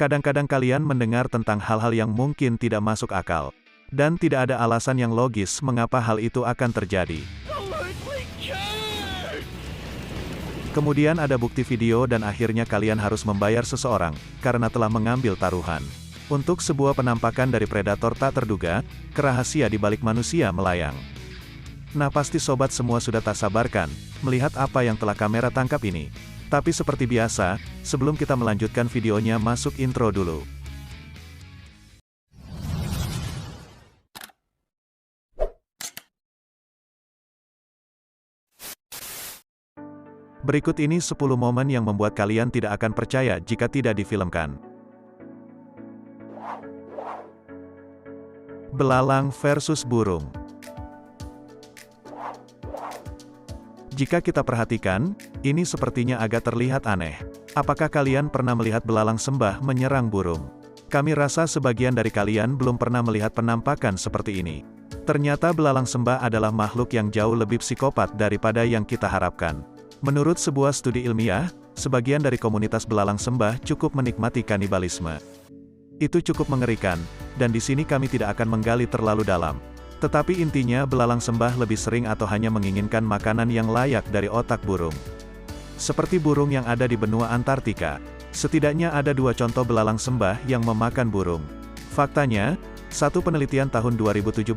Kadang-kadang kalian mendengar tentang hal-hal yang mungkin tidak masuk akal. Dan tidak ada alasan yang logis mengapa hal itu akan terjadi. Kemudian ada bukti video dan akhirnya kalian harus membayar seseorang, karena telah mengambil taruhan. Untuk sebuah penampakan dari predator tak terduga, ke rahasia di balik manusia melayang. Nah pasti sobat semua sudah tak sabarkan, melihat apa yang telah kamera tangkap ini. Tapi seperti biasa, sebelum kita melanjutkan videonya masuk intro dulu. Berikut ini 10 momen yang membuat kalian tidak akan percaya jika tidak difilmkan. Belalang versus burung. Jika kita perhatikan, ini sepertinya agak terlihat aneh. Apakah kalian pernah melihat belalang sembah menyerang burung? Kami rasa sebagian dari kalian belum pernah melihat penampakan seperti ini. Ternyata belalang sembah adalah makhluk yang jauh lebih psikopat daripada yang kita harapkan. Menurut sebuah studi ilmiah, sebagian dari komunitas belalang sembah cukup menikmati kanibalisme. Itu cukup mengerikan, dan di sini kami tidak akan menggali terlalu dalam. Tetapi intinya belalang sembah lebih sering atau hanya menginginkan makanan yang layak dari otak burung. Seperti burung yang ada di benua Antartika. Setidaknya ada 2 contoh belalang sembah yang memakan burung. Faktanya, satu penelitian tahun 2017,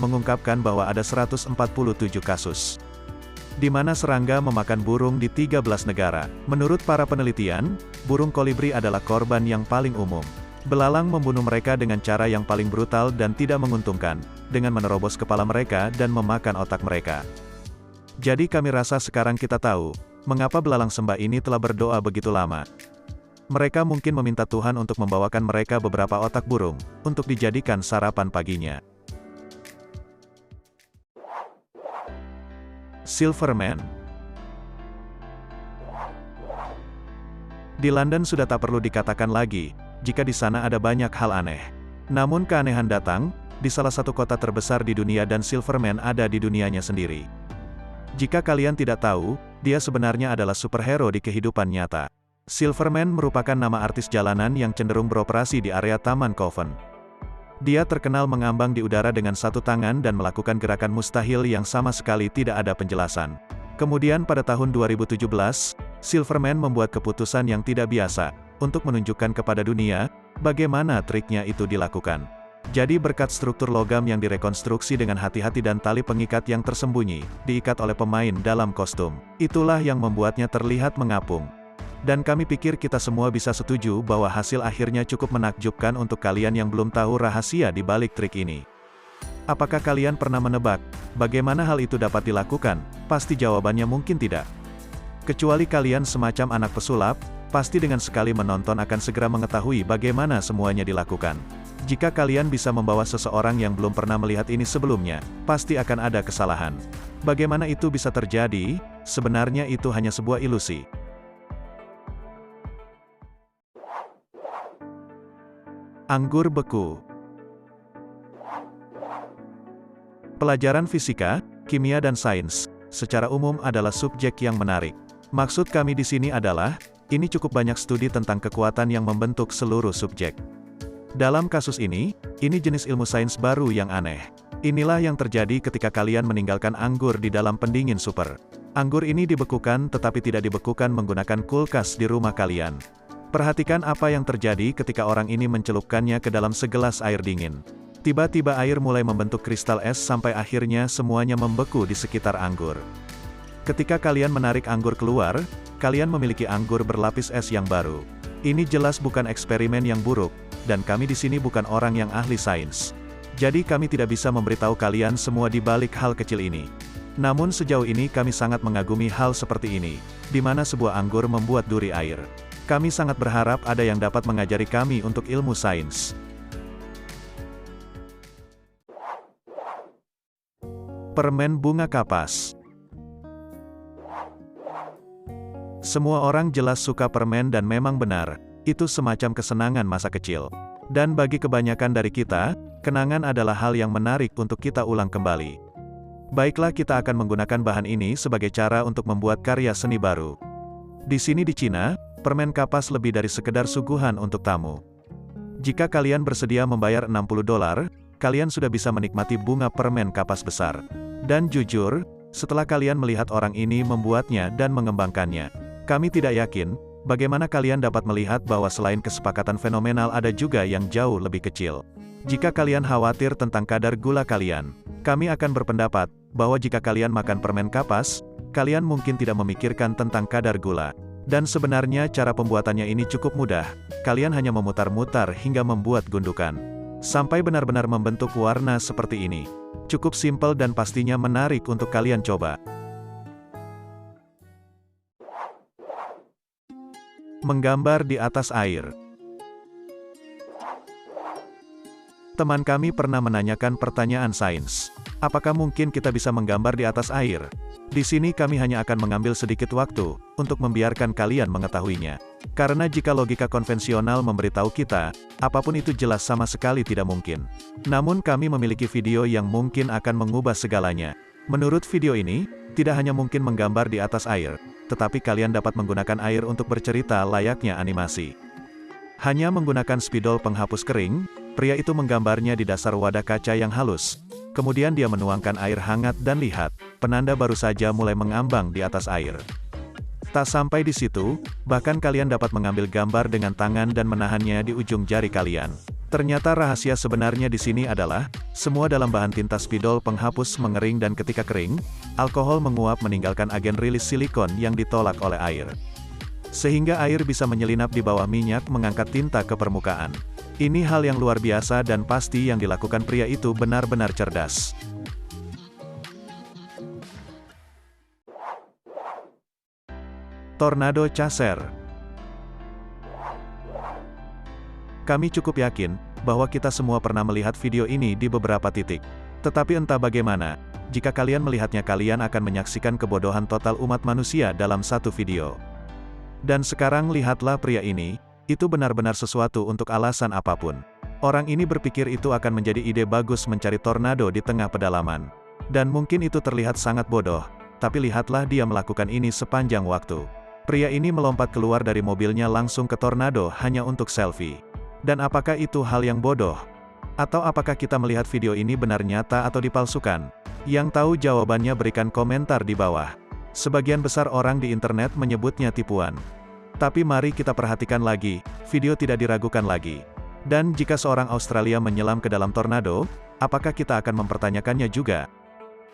mengungkapkan bahwa ada 147 kasus. Di mana serangga memakan burung di 13 negara. Menurut para penelitian, burung kolibri adalah korban yang paling umum. Belalang membunuh mereka dengan cara yang paling brutal dan tidak menguntungkan, dengan menerobos kepala mereka dan memakan otak mereka. Jadi kami rasa sekarang kita tahu, mengapa belalang sembah ini telah berdoa begitu lama. Mereka mungkin meminta Tuhan untuk membawakan mereka beberapa otak burung, untuk dijadikan sarapan paginya. Silverman. Di London sudah tak perlu dikatakan lagi, jika di sana ada banyak hal aneh. Namun keanehan datang, di salah satu kota terbesar di dunia dan Silverman ada di dunianya sendiri. Jika kalian tidak tahu, dia sebenarnya adalah superhero di kehidupan nyata. Silverman merupakan nama artis jalanan yang cenderung beroperasi di area Taman Coven. Dia terkenal mengambang di udara dengan satu tangan dan melakukan gerakan mustahil yang sama sekali tidak ada penjelasan. Kemudian pada tahun 2017, Silverman membuat keputusan yang tidak biasa, untuk menunjukkan kepada dunia, bagaimana triknya itu dilakukan. Jadi berkat struktur logam yang direkonstruksi dengan hati-hati dan tali pengikat yang tersembunyi, diikat oleh pemain dalam kostum. Itulah yang membuatnya terlihat mengapung. Dan kami pikir kita semua bisa setuju bahwa hasil akhirnya cukup menakjubkan untuk kalian yang belum tahu rahasia di balik trik ini. Apakah kalian pernah menebak, bagaimana hal itu dapat dilakukan? Pasti jawabannya mungkin tidak. Kecuali kalian semacam anak pesulap, pasti dengan sekali menonton akan segera mengetahui bagaimana semuanya dilakukan. Jika kalian bisa membawa seseorang yang belum pernah melihat ini sebelumnya, pasti akan ada kesalahan. Bagaimana itu bisa terjadi? Sebenarnya itu hanya sebuah ilusi. Anggur beku. Pelajaran fisika, kimia dan sains, secara umum adalah subjek yang menarik. Maksud kami di sini adalah, ini cukup banyak studi tentang kekuatan yang membentuk seluruh subjek. Dalam kasus ini jenis ilmu sains baru yang aneh. Inilah yang terjadi ketika kalian meninggalkan anggur di dalam pendingin super. Anggur ini dibekukan tetapi tidak dibekukan menggunakan kulkas di rumah kalian. Perhatikan apa yang terjadi ketika orang ini mencelupkannya ke dalam segelas air dingin. Tiba-tiba air mulai membentuk kristal es sampai akhirnya semuanya membeku di sekitar anggur. Ketika kalian menarik anggur keluar, kalian memiliki anggur berlapis es yang baru. Ini jelas bukan eksperimen yang buruk, dan kami di sini bukan orang yang ahli sains. Jadi kami tidak bisa memberitahu kalian semua di balik hal kecil ini. Namun sejauh ini kami sangat mengagumi hal seperti ini, di mana sebuah anggur membuat duri air. Kami sangat berharap ada yang dapat mengajari kami untuk ilmu sains. Permen bunga kapas. Semua orang jelas suka permen dan memang benar, itu semacam kesenangan masa kecil. Dan bagi kebanyakan dari kita, kenangan adalah hal yang menarik untuk kita ulang kembali. Baiklah kita akan menggunakan bahan ini sebagai cara untuk membuat karya seni baru. Di sini di Cina, permen kapas lebih dari sekedar suguhan untuk tamu. Jika kalian bersedia membayar $60, kalian sudah bisa menikmati bunga permen kapas besar. Dan jujur, setelah kalian melihat orang ini membuatnya dan mengembangkannya, kami tidak yakin bagaimana kalian dapat melihat bahwa selain kesepakatan fenomenal ada juga yang jauh lebih kecil. Jika kalian khawatir tentang kadar gula kalian, kami akan berpendapat bahwa jika kalian makan permen kapas, kalian mungkin tidak memikirkan tentang kadar gula. Dan sebenarnya cara pembuatannya ini cukup mudah, kalian hanya memutar-mutar hingga membuat gundukan, sampai benar-benar membentuk warna seperti ini. Cukup simpel dan pastinya menarik untuk kalian coba. Menggambar di atas air. Teman kami pernah menanyakan pertanyaan sains. Apakah mungkin kita bisa menggambar di atas air? Di sini kami hanya akan mengambil sedikit waktu untuk membiarkan kalian mengetahuinya. Karena jika logika konvensional memberitahu kita, apapun itu jelas sama sekali tidak mungkin. Namun kami memiliki video yang mungkin akan mengubah segalanya. Menurut video ini, tidak hanya mungkin menggambar di atas air, tetapi kalian dapat menggunakan air untuk bercerita layaknya animasi. Hanya menggunakan spidol penghapus kering, pria itu menggambarnya di dasar wadah kaca yang halus. Kemudian dia menuangkan air hangat dan lihat, penanda baru saja mulai mengambang di atas air. Tak sampai di situ, bahkan kalian dapat mengambil gambar dengan tangan dan menahannya di ujung jari kalian. Ternyata rahasia sebenarnya di sini adalah, semua dalam bahan tinta spidol penghapus mengering dan ketika kering, alkohol menguap meninggalkan agen rilis silikon yang ditolak oleh air. Sehingga air bisa menyelinap di bawah minyak mengangkat tinta ke permukaan. Ini hal yang luar biasa dan pasti yang dilakukan pria itu benar-benar cerdas. Tornado Chaser. Kami cukup yakin bahwa kita semua pernah melihat video ini di beberapa titik. Tetapi entah bagaimana, jika kalian melihatnya kalian akan menyaksikan kebodohan total umat manusia dalam satu video. Dan sekarang lihatlah pria ini, itu benar-benar sesuatu untuk alasan apapun. Orang ini berpikir itu akan menjadi ide bagus mencari tornado di tengah pedalaman. Dan mungkin itu terlihat sangat bodoh, tapi lihatlah dia melakukan ini sepanjang waktu. Pria ini melompat keluar dari mobilnya langsung ke tornado hanya untuk selfie. Dan apakah itu hal yang bodoh? Atau apakah kita melihat video ini benar nyata atau dipalsukan? Yang tahu jawabannya berikan komentar di bawah. Sebagian besar orang di internet menyebutnya tipuan. Tapi mari kita perhatikan lagi, video tidak diragukan lagi. Dan jika seorang Australia menyelam ke dalam tornado, apakah kita akan mempertanyakannya juga?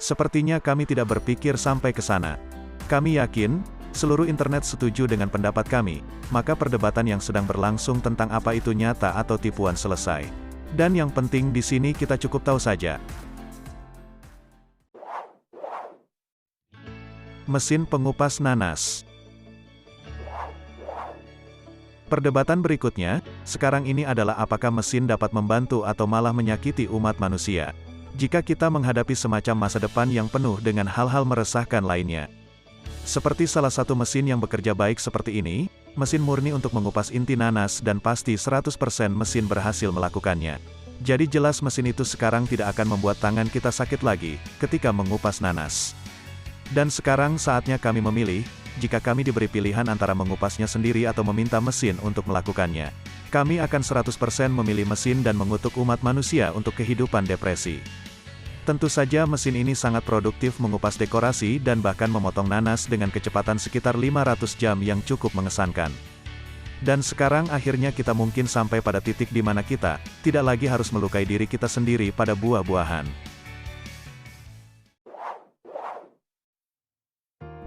Sepertinya kami tidak berpikir sampai ke sana. Kami yakin, seluruh internet setuju dengan pendapat kami, maka perdebatan yang sedang berlangsung tentang apa itu nyata atau tipuan selesai. Dan yang penting di sini kita cukup tahu saja. Mesin pengupas nanas. Perdebatan berikutnya, sekarang ini adalah apakah mesin dapat membantu atau malah menyakiti umat manusia. Jika kita menghadapi semacam masa depan yang penuh dengan hal-hal meresahkan lainnya. Seperti salah satu mesin yang bekerja baik seperti ini, mesin murni untuk mengupas inti nanas dan pasti 100% mesin berhasil melakukannya. Jadi jelas mesin itu sekarang tidak akan membuat tangan kita sakit lagi, ketika mengupas nanas. Dan sekarang saatnya kami memilih, jika kami diberi pilihan antara mengupasnya sendiri atau meminta mesin untuk melakukannya. Kami akan 100% memilih mesin dan mengutuk umat manusia untuk kehidupan depresi. Tentu saja mesin ini sangat produktif mengupas dekorasi dan bahkan memotong nanas dengan kecepatan sekitar 500 jam yang cukup mengesankan. Dan sekarang akhirnya kita mungkin sampai pada titik di mana kita tidak lagi harus melukai diri kita sendiri pada buah-buahan.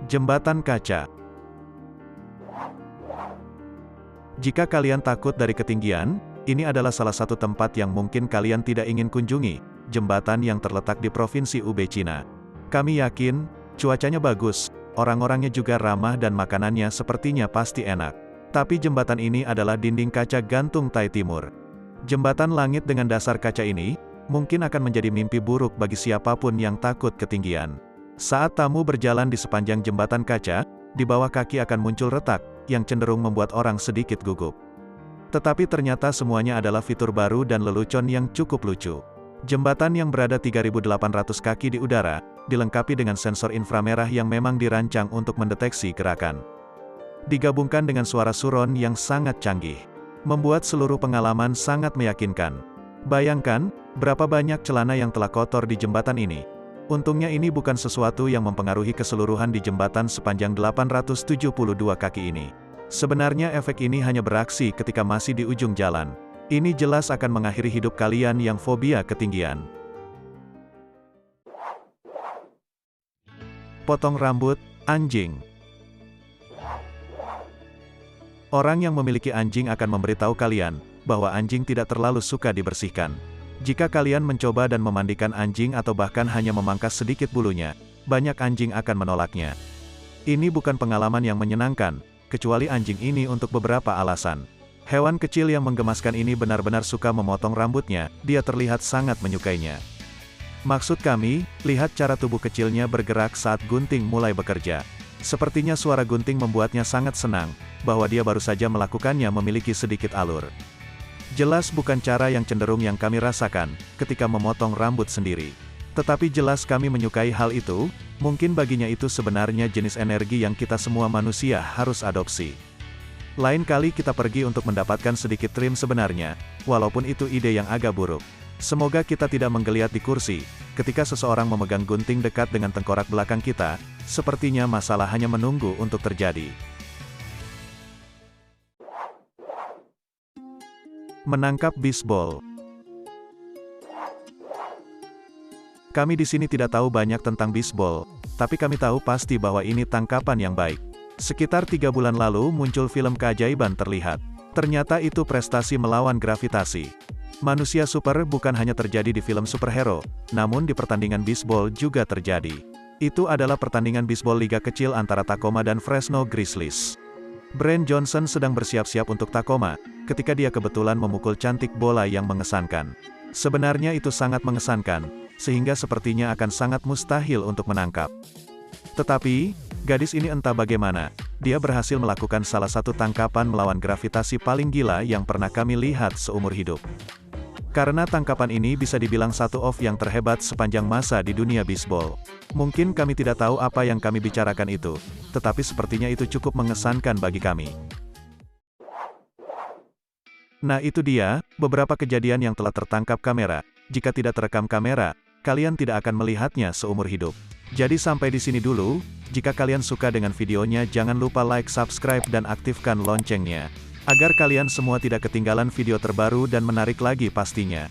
Jembatan kaca. Jika kalian takut dari ketinggian, ini adalah salah satu tempat yang mungkin kalian tidak ingin kunjungi. Jembatan yang terletak di Provinsi Hubei, Cina. Kami yakin, cuacanya bagus, orang-orangnya juga ramah dan makanannya sepertinya pasti enak. Tapi jembatan ini adalah dinding kaca gantung Tai Timur. Jembatan langit dengan dasar kaca ini, mungkin akan menjadi mimpi buruk bagi siapapun yang takut ketinggian. Saat tamu berjalan di sepanjang jembatan kaca, di bawah kaki akan muncul retak, yang cenderung membuat orang sedikit gugup. Tetapi ternyata semuanya adalah fitur baru dan lelucon yang cukup lucu. Jembatan yang berada 3.800 kaki di udara, dilengkapi dengan sensor inframerah yang memang dirancang untuk mendeteksi gerakan. digabungkan dengan suara suron yang sangat canggih, membuat seluruh pengalaman sangat meyakinkan. Bayangkan, berapa banyak celana yang telah kotor di jembatan ini. Untungnya ini bukan sesuatu yang mempengaruhi keseluruhan di jembatan sepanjang 872 kaki ini. Sebenarnya efek ini hanya beraksi ketika masih di ujung jalan. Ini jelas akan mengakhiri hidup kalian yang fobia ketinggian. Potong rambut anjing. Orang yang memiliki anjing akan memberitahu kalian bahwa anjing tidak terlalu suka dibersihkan. Jika kalian mencoba dan memandikan anjing atau bahkan hanya memangkas sedikit bulunya, banyak anjing akan menolaknya. Ini bukan pengalaman yang menyenangkan, kecuali anjing ini untuk beberapa alasan. Hewan kecil yang menggemaskan ini benar-benar suka memotong rambutnya, dia terlihat sangat menyukainya. Maksud kami, lihat cara tubuh kecilnya bergerak saat gunting mulai bekerja. Sepertinya suara gunting membuatnya sangat senang, bahwa dia baru saja melakukannya memiliki sedikit alur. Jelas bukan cara yang cenderung yang kami rasakan, ketika memotong rambut sendiri. Tetapi jelas kami menyukai hal itu, mungkin baginya itu sebenarnya jenis energi yang kita semua manusia harus adopsi. Lain kali kita pergi untuk mendapatkan sedikit trim sebenarnya, walaupun itu ide yang agak buruk. Semoga kita tidak menggeliat di kursi, ketika seseorang memegang gunting dekat dengan tengkorak belakang kita, sepertinya masalah hanya menunggu untuk terjadi. Menangkap bisbol. Kami di sini tidak tahu banyak tentang bisbol, tapi kami tahu pasti bahwa ini tangkapan yang baik. Sekitar 3 bulan lalu muncul film keajaiban terlihat. Ternyata itu prestasi melawan gravitasi. Manusia super bukan hanya terjadi di film superhero, namun di pertandingan bisbol juga terjadi. Itu adalah pertandingan bisbol liga kecil antara Tacoma dan Fresno Grizzlies. Brent Johnson sedang bersiap-siap untuk Tacoma, ketika dia kebetulan memukul cantik bola yang mengesankan. Sebenarnya itu sangat mengesankan, sehingga sepertinya akan sangat mustahil untuk menangkap. Tetapi, gadis ini entah bagaimana, dia berhasil melakukan salah satu tangkapan melawan gravitasi paling gila yang pernah kami lihat seumur hidup. Karena tangkapan ini bisa dibilang satu off yang terhebat sepanjang masa di dunia bisbol. Mungkin kami tidak tahu apa yang kami bicarakan itu, tetapi sepertinya itu cukup mengesankan bagi kami. Nah itu dia, beberapa kejadian yang telah tertangkap kamera. Jika tidak terekam kamera, kalian tidak akan melihatnya seumur hidup. Jadi sampai di sini dulu, jika kalian suka dengan videonya jangan lupa like, subscribe dan aktifkan loncengnya. Agar kalian semua tidak ketinggalan video terbaru dan menarik lagi pastinya.